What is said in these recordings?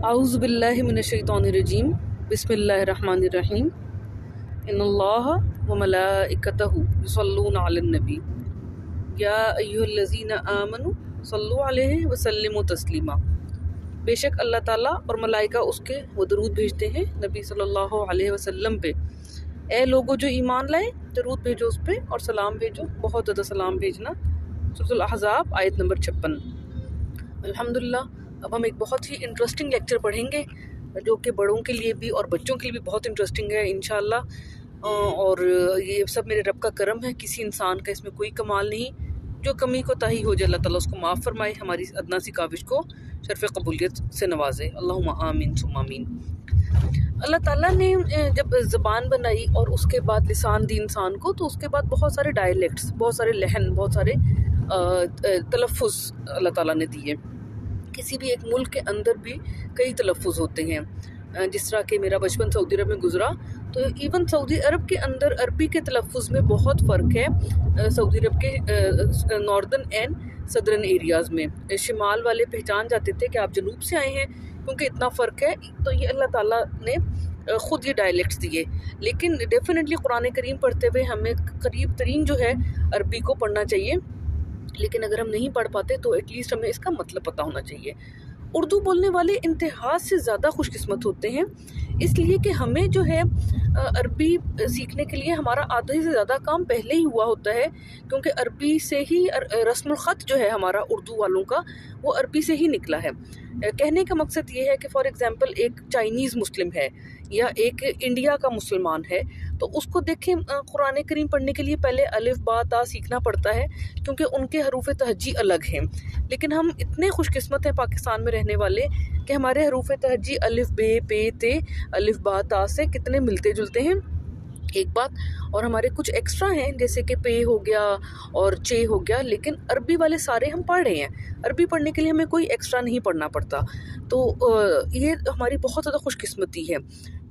اعوذ باللہ من الشیطان الرجیم بسم اللہ الرحمن الرحیم ان اللہ وملائکتہ یصلون علی النبی یا ایھا الذین آمنوا صلوا علیہ وسلموا تسلیما۔ بے شک اللہ تعالیٰ اور ملائکہ اس کے وہ درود بھیجتے ہیں نبی صلی اللہ علیہ وسلم پہ۔ اے لوگو جو ایمان لائے درود بھیجو اس پہ اور سلام بھیجو، بہت زیادہ سلام بھیجنا۔ سورۃ الاحزاب آیت نمبر 56۔ الحمدللہ اب ہم ایک بہت ہی انٹرسٹنگ لیکچر پڑھیں گے جو کہ بڑوں کے لیے بھی اور بچوں کے لیے بھی بہت انٹرسٹنگ ہے انشاءاللہ، اور یہ سب میرے رب کا کرم ہے، کسی انسان کا اس میں کوئی کمال نہیں۔ جو کمی کوتاہی ہو جائے اللہ تعالیٰ اس کو معاف فرمائے، ہماری ادنا سی کاوش کو شرف قبولیت سے نوازے، اللہم آمین ثم آمین۔ اللہ تعالیٰ نے جب زبان بنائی اور اس کے بعد لسان دی انسان کو، تو اس کے بعد بہت سارے ڈائلیکٹس، بہت سارے لہن، بہت سارے تلفظ اللہ تعالیٰ نے دیے۔ کسی بھی ایک ملک کے اندر بھی کئی تلفظ ہوتے ہیں، جس طرح کہ میرا بچپن سعودی عرب میں گزرا تو ایون سعودی عرب کے اندر عربی کے تلفظ میں بہت فرق ہے۔ سعودی عرب کے ناردرن اینڈ صدرن ایریاز میں شمال والے پہچان جاتے تھے کہ آپ جنوب سے آئے ہیں، کیونکہ اتنا فرق ہے۔ تو یہ اللہ تعالیٰ نے خود یہ ڈائلیکٹس دیے، لیکن ڈیفینیٹلی قرآن کریم پڑھتے ہوئے ہمیں قریب ترین جو ہے عربی کو پڑھنا چاہیے، لیکن اگر ہم نہیں پڑھ پاتے تو ایٹ لیسٹ ہمیں اس کا مطلب پتہ ہونا چاہیے۔ اردو بولنے والے انتہا سے زیادہ خوش قسمت ہوتے ہیں، اس لیے کہ ہمیں جو ہے عربی سیکھنے کے لیے ہمارا آدھے سے زیادہ کام پہلے ہی ہوا ہوتا ہے، کیونکہ عربی سے ہی رسم الخط جو ہے ہمارا اردو والوں کا وہ عربی سے ہی نکلا ہے۔ کہنے کا مقصد یہ ہے کہ فار ایگزامپل ایک چائنیز مسلم ہے یا ایک انڈیا کا مسلمان ہے، تو اس کو دیکھیں قرآن کریم پڑھنے کے لیے پہلے الف با تا سیکھنا پڑتا ہے، کیونکہ ان کے حروف تہجی الگ ہیں۔ لیکن ہم اتنے خوش قسمت ہیں پاکستان میں رہنے والے کہ ہمارے حروف تہجی الف بے پے تے الف با تا سے کتنے ملتے جلتے ہیں ایک بات، اور ہمارے کچھ ایکسٹرا ہیں جیسے کہ پے ہو گیا اور چے ہو گیا، لیکن عربی والے سارے ہم پڑھ رہے ہیں۔ عربی پڑھنے کے لیے ہمیں کوئی ایکسٹرا نہیں پڑھنا پڑتا، تو یہ ہماری بہت زیادہ خوش قسمتی ہے۔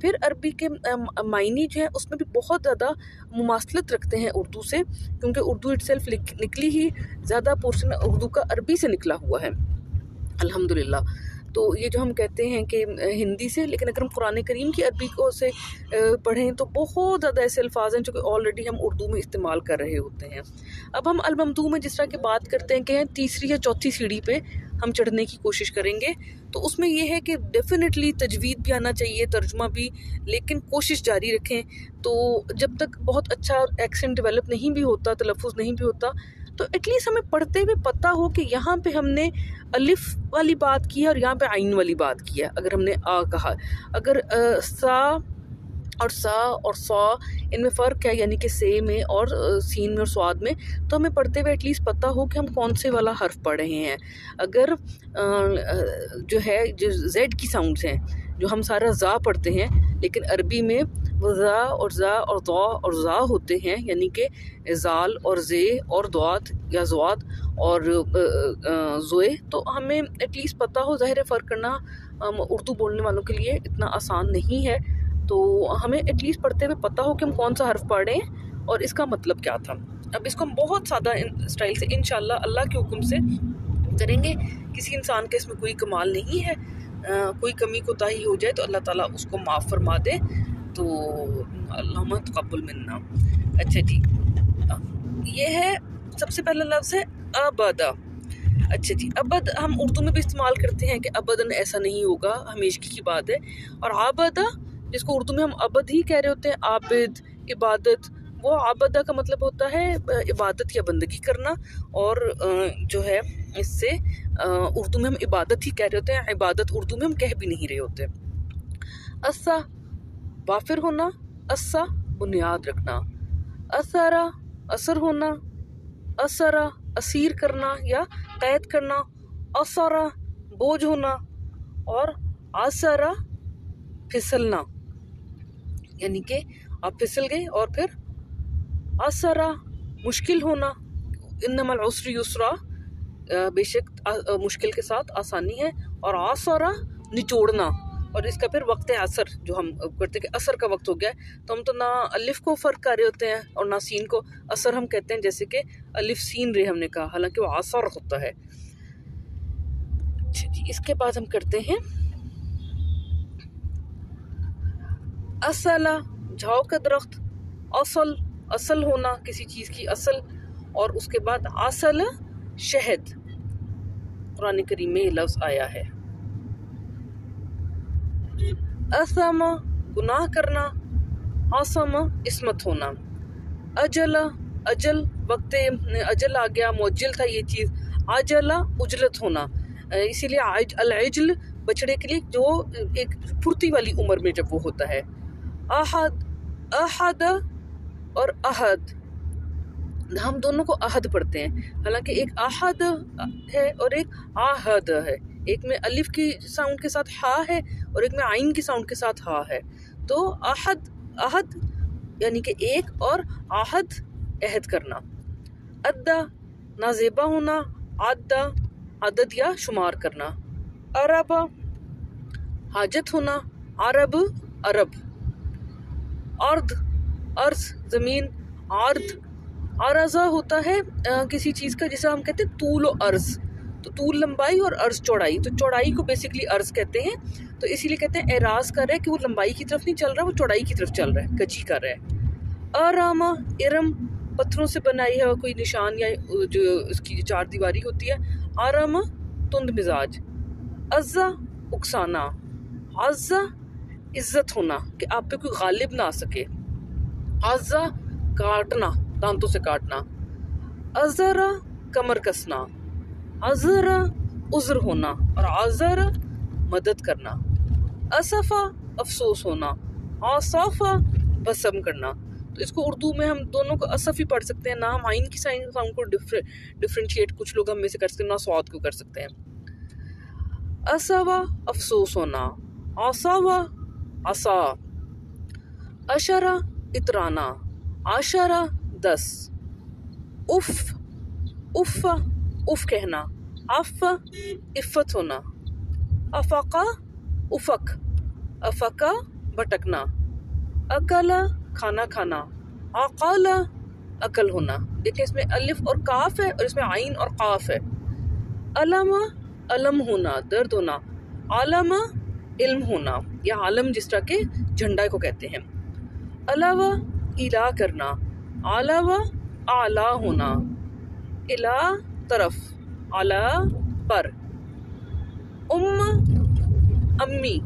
پھر عربی کے معنی جو ہے اس میں بھی بہت زیادہ مماثلت رکھتے ہیں اردو سے، کیونکہ اردو اٹ سیلف نکلی ہی زیادہ پورشن اردو کا عربی سے نکلا ہوا ہے الحمدللہ۔ تو یہ جو ہم کہتے ہیں کہ ہندی سے، لیکن اگر ہم قرآن کریم کی عربی کو سے پڑھیں تو بہت زیادہ ایسے الفاظ ہیں جو کہ آلریڈی ہم اردو میں استعمال کر رہے ہوتے ہیں۔ اب ہم الممدوح میں جس طرح کی بات کرتے ہیں کہ تیسری یا چوتھی سیڑھی پہ ہم چڑھنے کی کوشش کریں گے، تو اس میں یہ ہے کہ ڈیفینیٹلی تجوید بھی آنا چاہیے، ترجمہ بھی، لیکن کوشش جاری رکھیں۔ تو جب تک بہت اچھا ایکسنٹ ڈیولپ نہیں بھی ہوتا، تلفظ نہیں بھی ہوتا، تو ایٹ لیسٹ ہمیں پڑھتے ہوئے پتہ ہو کہ یہاں پہ ہم نے الف والی بات کی ہے اور یہاں پہ عین والی بات کی ہے۔ اگر ہم نے آ کہا، اگر سا اور سا اور سا ان میں فرق ہے، یعنی کہ سے میں اور سین میں اور سواد میں، تو ہمیں پڑھتے ہوئے ایٹ لیسٹ پتہ ہو کہ ہم کون سے والا حرف پڑھ رہے ہیں۔ اگر جو ہے جو زیڈ کی ساؤنڈز ہیں جو ہم سارا زا پڑھتے ہیں، لیکن عربی میں وہ زا اور زا اور ضا اور زا ہوتے ہیں، یعنی کہ زال اور زے اور دوات یا زوات اور زوئے، تو ہمیں ایٹ لیسٹ پتہ ہو۔ ظاہر ہے فرق کرنا اردو بولنے والوں کے لیے اتنا آسان نہیں ہے، تو ہمیں ایٹ لیسٹ پڑھتے ہوئے پتہ ہو کہ ہم کون سا حرف پڑھ رہے ہیں اور اس کا مطلب کیا تھا۔ اب اس کو ہم بہت سادہ اسٹائل سے انشاءاللہ اللہ کے حکم سے کریں گے۔ کسی انسان کے اس میں کوئی کمال نہیں ہے، کوئی کمی کوتاہی ہو جائے تو اللہ تعالیٰ اس کو معاف فرما دے، تو اللہم تقبل منا۔ اچھا جی، یہ ہے سب سے پہلا لفظ ہے ابدا۔ اچھا جی، ابد ہم اردو میں بھی استعمال کرتے ہیں کہ ابداً ایسا نہیں ہوگا، ہمیشگی کی بات ہے۔ اور عابدہ جس کو اردو میں ہم ابد ہی کہہ رہے ہوتے ہیں، عابد، عبادت، وہ عابدہ کا مطلب ہوتا ہے عبادت یا بندگی کرنا، اور جو ہے اس سے اردو میں ہم عبادت ہی کہہ رہے ہوتے ہیں، عبادت اردو میں ہم کہہ بھی نہیں رہے ہوتے۔ اسا وافر ہونا، اسا بنیاد رکھنا، اسرا اثر ہونا، اسرا اسیر کرنا یا قید کرنا، اسرا بوجھ ہونا، اور اسرا پھسلنا، یعنی کہ آپ پھسل گئے، اور پھر اسرا مشکل ہونا، انما العسر یسرا، بے شک مشکل کے ساتھ آسانی ہے، اور عصرا نچوڑنا، اور اس کا پھر وقت عصر جو ہم کرتے ہیں کہ عصر کا وقت ہو گیا ہے، تو ہم تو نہ الف کو فرق کر رہے ہوتے ہیں اور نہ سین کو، عصر ہم کہتے ہیں جیسے کہ الف سین رے ہم نے کہا، حالانکہ وہ عصر ہوتا ہے۔ اچھا جی، اس کے بعد ہم کرتے ہیں اصلا جھاؤ کا درخت، اصل اصل ہونا کسی چیز کی اصل، اور اس کے بعد اصل شہد، قرآن کریم میں یہ لفظ آیا ہے۔ اثم گناہ کرنا، عصم عصمت ہونا، اجل اجل وقت اجل آ گیا، معجل تھا یہ چیز، عجل عجلت ہونا، اسی لیے العجل بچڑے کے لیے جو ایک پھرتی والی عمر میں جب وہ ہوتا ہے۔ احد احد اور احد، ہم دونوں کو احد پڑھتے ہیں، حالانکہ ایک احد ہے اور ایک آہد ہے، ایک میں الف کی ساؤنڈ کے ساتھ ہا ہے اور ایک میں عین کی ساؤنڈ کے ساتھ ہا ہے۔ تو احد احد یعنی کہ ایک، اور آہد عہد کرنا۔ ادا نازیبا ہونا، عدہ عدد یا شمار کرنا۔ عرب حاجت ہونا، عرب عرب۔ ارض ارض زمین، عرض عرضہ ہوتا ہے کسی چیز کا جسے ہم کہتے ہیں طول و عرض، تو طول لمبائی اور عرض چوڑائی، تو چوڑائی کو بیسیکلی عرض کہتے ہیں، تو اسی لیے کہتے ہیں اعراض کر رہا ہے کہ وہ لمبائی کی طرف نہیں چل رہا، وہ چوڑائی کی طرف چل رہا ہے، کجی کر رہا ہے۔ ارامہ ارم پتھروں سے بنائی ہے کوئی نشان یا جو اس کی چار دیواری ہوتی ہے، ارم تند مزاج۔ عزا اکسانا، عزا عزت ہونا کہ آپ پہ کوئی غالب نہ آ سکے، عزا کاٹنا دانتوں سے کاٹنا۔ عذرا کمر کسنا، عذرا عذر ہونا اور عذرا مدد کرنا۔ اسفا افسوس ہونا، عصافا بسم کرنا، تو اس کو اردو میں ہم دونوں کو اسف ہی پڑھ سکتے ہیں، نہ ہم عین کی ساؤنڈ کو ڈفرینشیٹ کچھ لوگ ہم میں سے کر سکتے ہیں، نہ سواد کو کر سکتے ہیں۔ اسوا افسوس ہونا، عصوا عصا۔ اشرا اترانا، عشرہ 10۔ اف اف اف کہنا، عف عفت ہونا۔ افقا افق، افقا بھٹکنا۔ اکلا کھانا کھانا، عقلا عقل ہونا، دیکھیں اس میں الف اور کاف ہے اور اس میں عین اور قاف ہے۔ علم علم ہونا درد ہونا، علم علم ہونا یا عالم جس طرح کے جھنڈا کو کہتے ہیں۔ علاوہ الہ کرنا، علاوہ اعلیٰ ہونا، الہ طرف، اعلیٰ پر۔ امی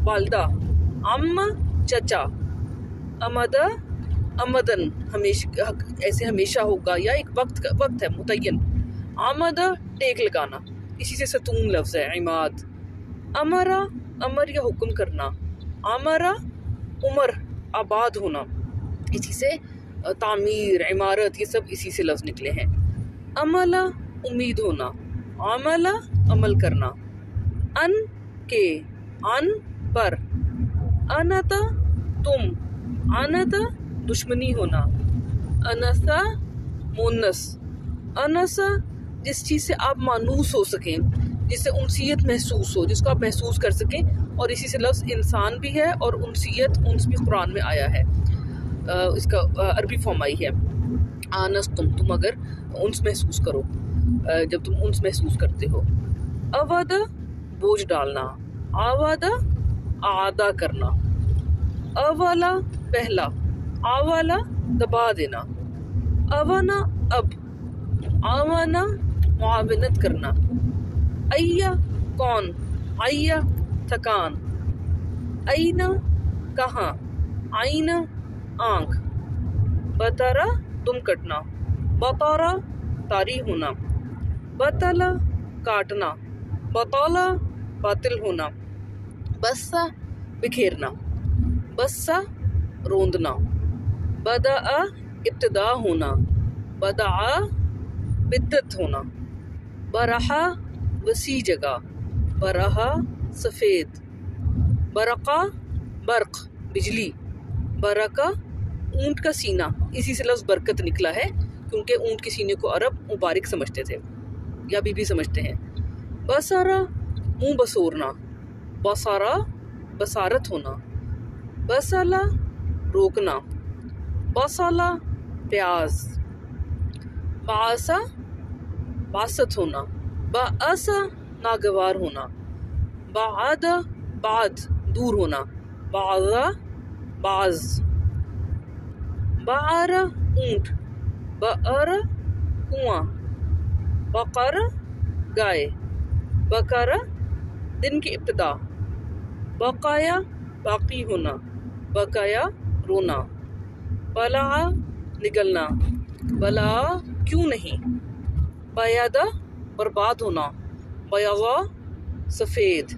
والدہ، عم چچا۔ امد امدن ہمیشہ، ایسے ہمیشہ ہوگا یا ایک وقت ہے متعین۔ آمد ٹیک لگانا، اسی سے ستون لفظ ہے عماد۔ امرا امر یا حکم کرنا، امرا عمر آباد ہونا، اسی سے تعمیر عمارت یہ سب اسی سے لفظ نکلے ہیں۔ عملہ امید ہونا، عملہ عمل کرنا۔ ان کے، ان پر۔ انتا تم، انتا دشمنی ہونا۔ انسا مونس، انسا جس چیز سے آپ مانوس ہو سکیں، جس سے انسیت محسوس ہو، جس کو آپ محسوس کر سکیں، اور اسی سے لفظ انسان بھی ہے اور انسیت انس بھی قرآن میں آیا ہے، اس کا عربی فارم آئی ہے۔ آنس تم اگر انس محسوس کرو، جب تم انس محسوس کرتے ہو۔ اود بوجھ ڈالنا، آواد اعادہ کرنا۔ اولا پہلا، آوالا دبا دینا۔ اوانا اب، آوانا معاونت کرنا۔ ایا کون، ایا تھکان۔ اینا کہاں، آئینہ آنکھ۔ بطرا دم کٹنا، بطارا طاری ہونا۔ بطلا کاٹنا، بطالا باطل ہونا۔ بسا بکھیرنا، بسا روندنا۔ بدعا ابتدا ہونا، بدعا بدت ہونا۔ برہا وسیع جگہ، برہا سفید۔ برقا برق بجلی، برقا اونٹ کا سینہ، اسی سے لفظ برکت نکلا ہے کیونکہ اونٹ کے سینے کو عرب مبارک سمجھتے تھے یا بھی سمجھتے ہیں۔ بصارا منہ بسورنا، بصارا بصارت ہونا۔ بصلا روکنا، بصلا پیاز۔ بعثا باسط ہونا، بعثا ناگوار ہونا۔ بعد بعد دور ہونا، بعضا باز. بعر اونٹ. بئر کنواں. بقر گائے. بکر دن کی ابتدا. بقایا باقی ہونا. بقایا رونا. بلع نگلنا. بلا کیوں نہیں. بیادہ برباد ہونا. بیاضا سفید.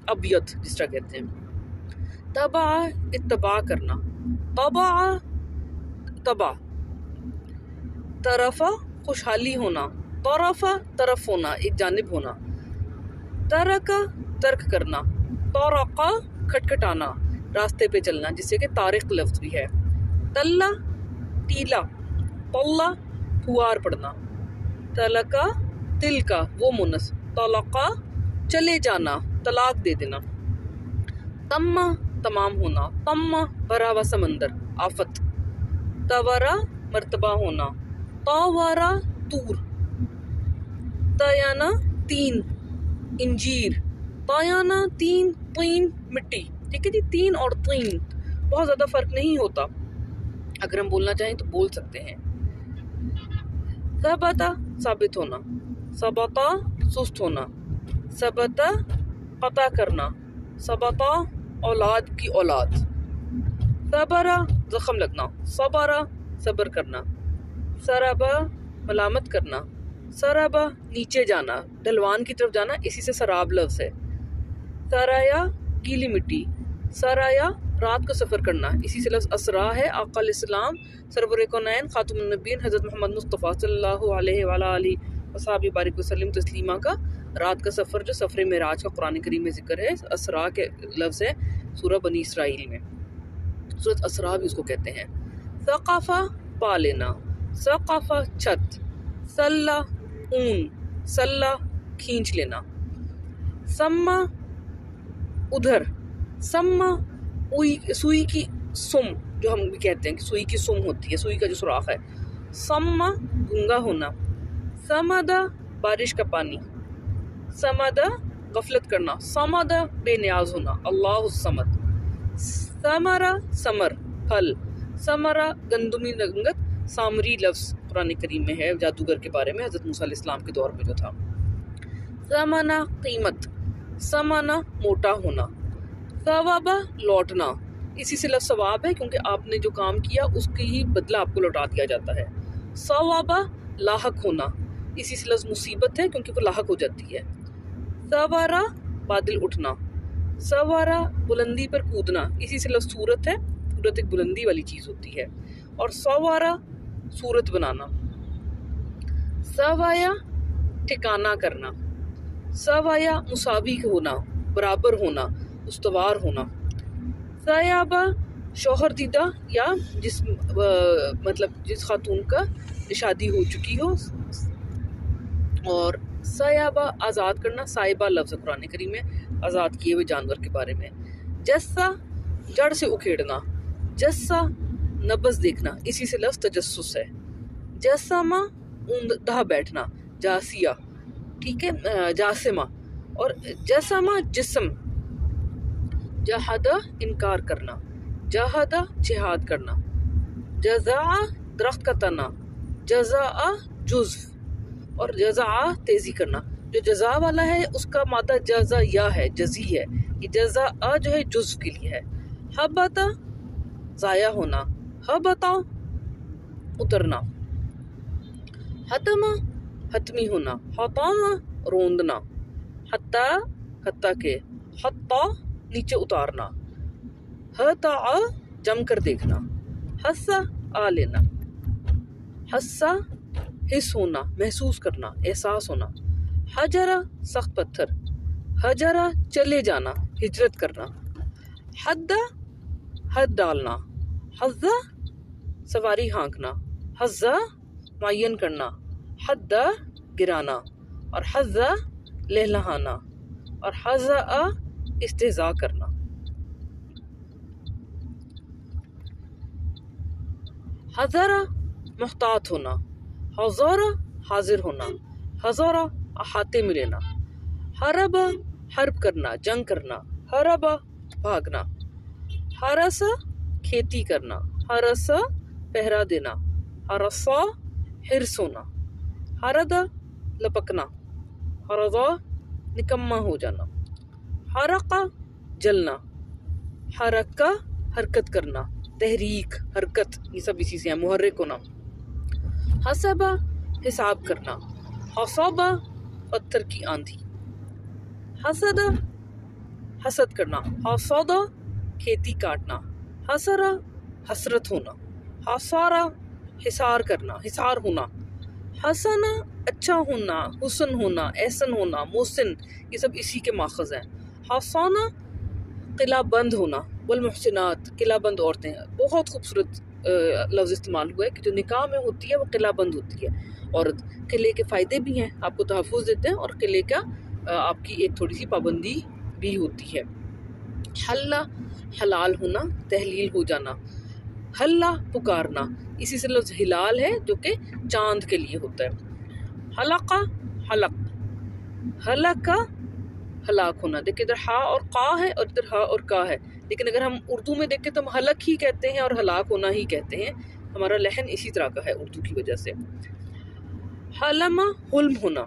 ابیض جس طرح کہتے ہیں. تبع اتباع کرنا. طبع تبع. طرف خوشحالی ہونا. طرف طرف ہونا ایک جانب ہونا. ترک ترک کرنا. طرق کھٹکھٹانا راستے پہ چلنا جس سے کہ طارق لفظ بھی ہے. تلا ٹیلا. طلا پھوار پڑنا. تلکا تل کا وہ مونس. طلقا چلے جانا طلاق دے دینا. تما تمام ہونا. تما بھرا ہوا سمندر آفت. تورا مرتبہ ہونا. طاورا طور. تیانا تین انجیر. تیانا تین. طین مٹی. ٹھیک ہے جی. تین اور طین بہت زیادہ فرق نہیں ہوتا. اگر ہم بولنا چاہیں تو بول سکتے ہیں. ثبتا ثابت ہونا. ثبتا سست ہونا. ثبتا قطع کرنا. ثبتا اولاد کی اولاد. صبرا زخم لگنا. صبرا صبر کرنا. سربا ملامت کرنا. سربا نیچے جانا ڈھلوان کی طرف جانا اسی سے سراب لفظ ہے. سرایا گیلی مٹی. سرایا رات کو سفر کرنا اسی سے لفظ اسرا ہے. آقا علیہ السلام سرور کونین خاتم النبیین حضرت محمد مصطفیٰ صلی اللہ علیہ وآلہ وصحبہ بارک وسلم تسلیمہ کا رات کا سفر جو سفر معراج کا قرآن کریم میں ذکر ہے. اسرا کے لفظ ہے سورہ بنی اسرائیل میں. سورۃ اسرا بھی اس کو کہتے ہیں. ثقافہ پا لینا. ثقافہ چھت. سلہ اون. سلہ کھینچ لینا. سما ادھر. سما سوئی کی سم جو ہم بھی کہتے ہیں کہ سوئی کی سم ہوتی ہے سوئی کا جو سوراخ ہے. سما گنگا ہونا. سمدا بارش کا پانی. سمدا غفلت کرنا. سمدا بے نیاز ہونا. اللہ الصمد. ثمرا ثمر پھل. ثمرا گندمی رنگت. سامری لفظ قرآن کریم میں ہے جادوگر کے بارے میں حضرت موسیٰ علیہ السلام کے دور میں جو تھا. ثمنا قیمت. ثمنا موٹا ہونا. ثوابا لوٹنا اسی سے لفظ ثواب ہے کیونکہ آپ نے جو کام کیا اس کی ہی بدلہ آپ کو لوٹا دیا جاتا ہے. ثوابا لاحق ہونا اسی سے لفظ مصیبت ہے کیونکہ وہ لاحق ہو جاتی ہے. سوارا بادل اٹھنا. سوارا بلندی پر کودنا اسی سے لفظ صورت ہے. صورت ایک بلندی والی چیز ہوتی ہے. اور سوارا صورت بنانا. سوایا ٹھکانہ کرنا. سوایا مساوی ہونا برابر ہونا استوار ہونا. سیابا شوہر دیدہ یا مطلب جس خاتون کا شادی ہو چکی ہو. اور سیابا آزاد کرنا. سائبہ لفظ قرآن کریم میں آزاد کیے ہوئے جانور کے بارے میں. جسا جڑ سے اکھیڑنا. جسا نبض دیکھنا اسی سے لفظ تجسس ہے. جسامہ اوندا بیٹھنا. جاسیہ ٹھیک ہے جاسمہ. اور جسامہ جسم. جہادہ انکار کرنا. جہادہ جہاد کرنا. جزاء درخت کا تنا. جزاء جزو. اور جزاء تیزی کرنا. جو جزا والا ہے اس کا مادہ جزا یا ہے جزی ہے. یہ جزاء جو ہے جزو کے لیے ہے. حبتا ضائع ہونا. حبتا اترنا. حتما حتمی ہونا. حتاما روندنا. حتی حتی کے. حتی نیچے اتارنا. حتا جم کر دیکھنا. حسا آ لینا. حسا حس ہونا محسوس کرنا احساس ہونا. حجرا سخت پتھر. حجرا چلے جانا ہجرت کرنا. حدا حد ڈالنا. حزا سواری ہانکنا. حزا معین کرنا. حدا گرانا. اور حزا لہلہانا. اور حزا استہزاء کرنا. حضرا محتاط ہونا. حضورا حاضر ہونا. حضورا احاطے میں لینا. حربا حرب کرنا جنگ کرنا. حربا بھاگنا. حرسا کھیتی کرنا، حرسا پہرا دینا، حرسا حرص ہونا، حردا لپکنا، حرضا نکما ہو جانا، حرقا جلنا، حرکا حرکت کرنا، تحریک حرکت، یہ سب اسی سے ہیں، محرک ہونا، حسبا حساب کرنا، حصبا پتھر کی آندھی، حسدا حسد کرنا، حسدا کھیتی کاٹنا، حسرا حسرت ہونا، حسارا حسار کرنا، حسار ہونا، حسنا اچھا ہونا، حسن ہونا، احسن ہونا، محسن، یہ سب اسی کے ماخذ ہیں، حسانہ قلعہ بند ہونا، والمحسنات قلعہ بند عورتیں، بہت خوبصورت لفظ استعمال ہوا ہے کہ جو نکاح میں ہوتی ہے وہ قلعہ بند ہوتی ہے عورت. قلعے کے فائدے بھی ہیں، آپ کو تحفظ دیتے ہیں، اور قلعے کا آپ کی ایک تھوڑی سی پابندی بھی ہوتی ہے. حلہ حلال ہونا، تحلیل ہو جانا، حلہ پکارنا، اسی سے لفظ ہلال ہے جو کہ چاند کے لیے ہوتا ہے. حلقہ حلق، حلقہ ہلاک ہونا. دیکھیں ادھر ہا اور قا ہے اور ادھر ہا اور کا ہے، لیکن اگر ہم اردو میں دیکھیں تو ہم حلق ہی کہتے ہیں اور ہلاک ہونا ہی کہتے ہیں، ہمارا لحن اسی طرح کا ہے اردو کی وجہ سے. حلمہ حلم ہونا،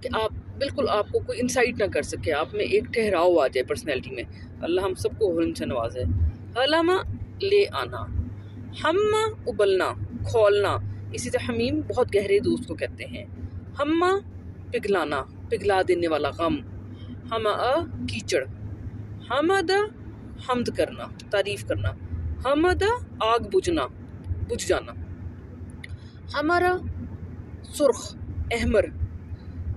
کہ آپ بالکل آپ کو کوئی انسائٹ نہ کر سکے، آپ میں ایک ٹھہراؤ آ جائے پرسنالٹی میں. اللہ ہم سب کو حلم سے نوازے. حلمہ لے آنا، ہمہ ابلنا کھولنا، اسی طرح حمیم بہت گہرے دوست کو کہتے ہیں. ہمہ پگھلانا، پگھلا دینے والا غم. ہمہ کیچڑ. حمد حمد کرنا، تعریف کرنا. حمد آگ بجھنا، بجھ جانا. ہمارا سرخ احمر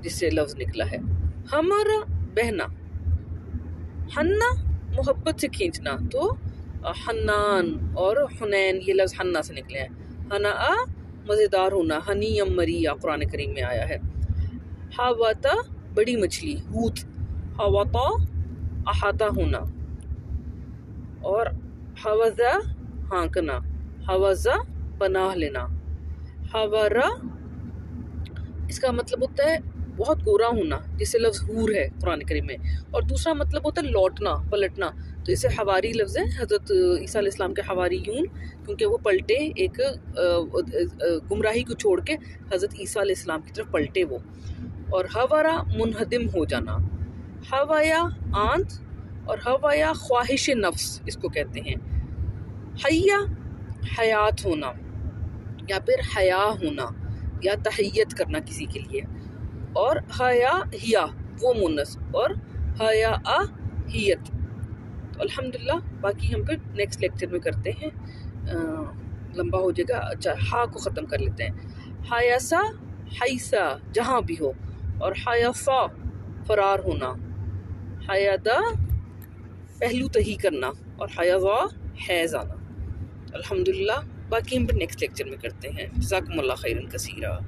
جس سے لفظ نکلا ہے. ہمارا بہنا. حنا محبت سے کھینچنا، تو حنان اور حنین یہ لفظ حنا سے نکلے ہیں. حنا مزیدار ہونا، ہنیم مریا قرآن کریم میں آیا ہے. حاوتا بڑی مچھلی، ہوت. حواتا احاطہ ہونا، اور حوزہ ہانکنا، حوزہ پناہ لینا. حورا اس کا مطلب ہوتا ہے بہت گورا ہونا، جس سے لفظ حور ہے قرآن کریم میں، اور دوسرا مطلب ہوتا ہے لوٹنا، پلٹنا. تو اسے حواری لفظ ہے، حضرت عیسیٰ علیہ السلام کے حواریون، کیونکہ وہ پلٹے، ایک گمراہی کو چھوڑ کے حضرت عیسیٰ علیہ السلام کی طرف پلٹے وہ. اور حورا منہدم ہو جانا. حوایا آنت، اور حوایا خواہش نفس اس کو کہتے ہیں. حیا حیات ہونا، یا پھر حیا ہونا، یا تحیت کرنا کسی کے لیے. اور حیا ہیا وہ مونس، اور حیا ہیت. تو الحمدللہ باقی ہم پھر نیکسٹ لیکچر میں کرتے ہیں، لمبا ہو جائے گا. اچھا ہا کو ختم کر لیتے ہیں. حیاسا حیسا جہاں بھی ہو، اور حیاسا فرار ہونا. حیادا پہلو تہی کرنا، اور حیضا حیض آنا. الحمدللہ باقی ہم پھر نیکسٹ لیکچر میں کرتے ہیں. جزاکم اللہ خیرا کثیرا.